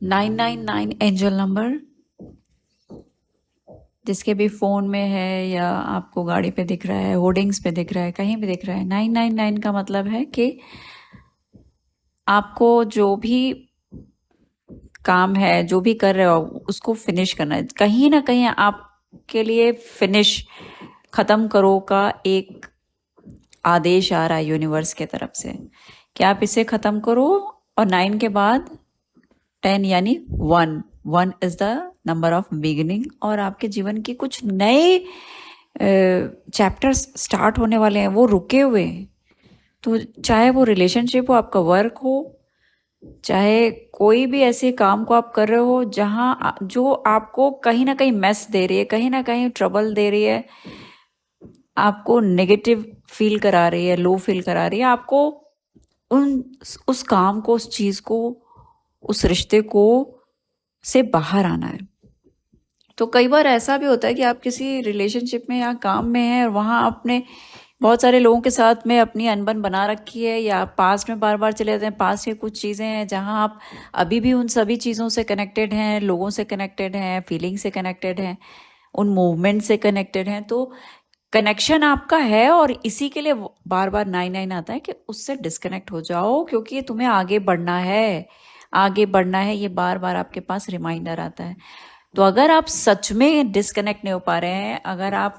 999 angel number जिसके भी phone में है या आपको गाड़ी पे दिख रहा है, होर्डिंग्स पे दिख रहा है, कहीं भी दिख रहा है। 999 का मतलब है कि आपको जो भी काम है, जो भी कर रहे हो, उसको फिनिश करना है। कहीं ना कहीं आपके लिए फिनिश, खत्म करो का एक आदेश आ रहा है यूनिवर्स के तरफ से कि आप इसे खत्म करो। और 9 के बाद 10 यानी 1। 1 is the number of beginning और आपके जीवन के कुछ नए चैप्टर्स स्टार्ट होने वाले हैं, वो रुके हुए हैं। तो चाहे वो रिलेशनशिप हो, आपका वर्क हो, चाहे कोई भी ऐसे काम को आप कर रहे हो जहां जो आपको कहीं ना कहीं मेस दे रही है, कहीं ना कहीं ट्रबल दे रही है, आपको नेगेटिव फील करा रही है, लो फील करा रही है, आपको उन उस काम को, उस चीज को, उस रिश्ते को से बाहर आना है। तो कई बार ऐसा भी होता है कि आप किसी रिलेशनशिप में या काम में हैं और वहाँ आपने बहुत सारे लोगों के साथ में अपनी अनबन बना रखी है, या पास्ट में बार बार चले जाते हैं। पास्ट की कुछ चीज़ें हैं जहाँ आप अभी भी उन सभी चीज़ों से कनेक्टेड हैं, लोगों से कनेक्टेड हैं, फीलिंग से कनेक्टेड हैं, उन मूवमेंट से कनेक्टेड हैं। तो कनेक्शन आपका है और इसी के लिए बार बार 9 आता है कि उससे डिस्कनेक्ट हो जाओ, क्योंकि तुम्हें आगे बढ़ना है, आगे बढ़ना है। ये बार बार आपके पास रिमाइंडर आता है। तो अगर आप सच में डिस्कनेक्ट नहीं हो पा रहे हैं, अगर आप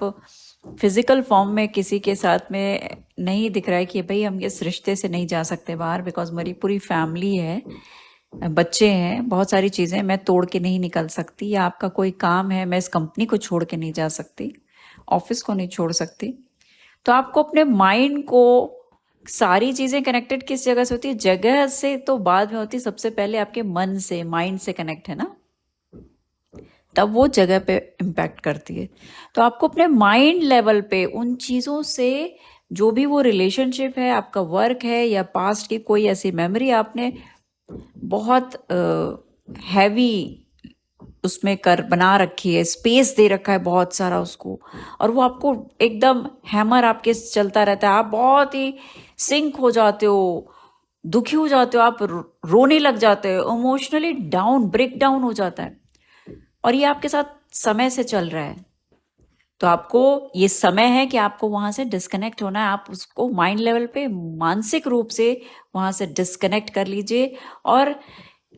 फिजिकल फॉर्म में किसी के साथ में नहीं दिख रहा है कि भाई हम इस रिश्ते से नहीं जा सकते बाहर, बिकॉज मेरी पूरी फैमिली है, बच्चे हैं, बहुत सारी चीज़ें मैं तोड़ के नहीं निकल सकती, या आपका कोई काम है, मैं इस कंपनी को छोड़ के नहीं जा सकती, ऑफिस को नहीं छोड़ सकती, तो आपको अपने माइंड को, सारी चीज़ें कनेक्टेड किस जगह से होती है? जगह से तो बाद में होती है, सबसे पहले आपके मन से, माइंड से कनेक्ट है ना, तब वो जगह पे इम्पैक्ट करती है। तो आपको अपने माइंड लेवल पे उन चीज़ों से, जो भी वो रिलेशनशिप है, आपका वर्क है, या पास्ट की कोई ऐसी मेमोरी आपने बहुत हैवी उसमें कर बना रखी है, स्पेस दे रखा है बहुत सारा उसको, और वो आपको एकदम हैमर आपके चलता रहता है, आप बहुत ही सिंक हो जाते हो, दुखी हो जाते हो, आप रोने लग जाते हो, इमोशनली डाउन, ब्रेक डाउन हो जाता है, और ये आपके साथ समय से चल रहा है। तो आपको ये समय है कि आपको वहां से डिस्कनेक्ट होना है। आप उसको माइंड लेवल पे, मानसिक रूप से वहां से डिस्कनेक्ट कर लीजिए, और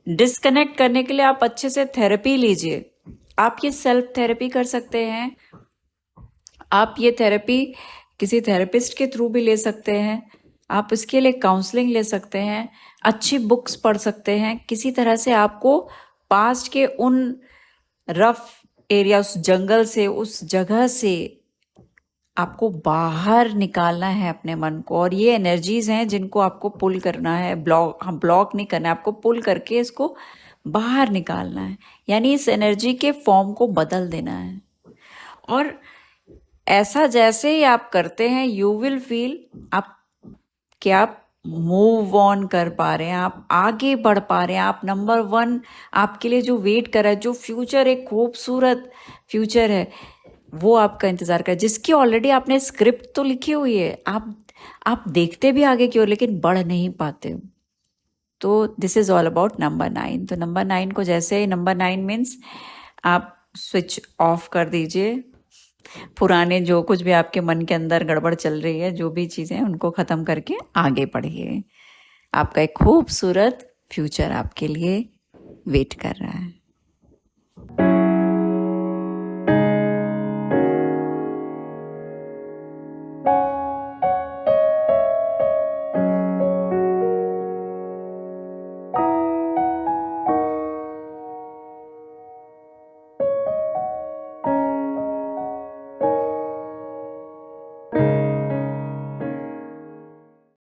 डिस्कनेक्ट करने के लिए आप अच्छे से थेरेपी लीजिए। आप ये सेल्फ थेरेपी कर सकते हैं, आप ये थेरेपी किसी थेरेपिस्ट के थ्रू भी ले सकते हैं, आप इसके लिए काउंसलिंग ले सकते हैं, अच्छी बुक्स पढ़ सकते हैं। किसी तरह से आपको पास्ट के उन रफ एरिया, उस जंगल से, उस जगह से आपको बाहर निकालना है अपने मन को। और ये एनर्जीज हैं जिनको आपको पुल करना है, ब्लॉक नहीं करना है, आपको पुल करके इसको बाहर निकालना है, यानी इस एनर्जी के फॉर्म को बदल देना है। और ऐसा जैसे ही आप करते हैं, यू विल फील आप कि आप मूव ऑन कर पा रहे हैं, आप आगे बढ़ पा रहे हैं। आप नंबर 1 आपके लिए जो वेट कर रहा है, जो फ्यूचर, एक खूबसूरत फ्यूचर है, वो आपका इंतजार कर, जिसकी ऑलरेडी आपने स्क्रिप्ट तो लिखी हुई है, आप देखते भी आगे की ओर, लेकिन बढ़ नहीं पाते हो। तो this is all about number 9। तो नंबर 9 को जैसे, नंबर 9 मीन्स आप स्विच ऑफ कर दीजिए, पुराने जो कुछ भी आपके मन के अंदर गड़बड़ चल रही है, जो भी चीज़ें, उनको ख़त्म करके आगे बढ़िए। आपका एक खूबसूरत फ्यूचर आपके लिए वेट कर रहा है।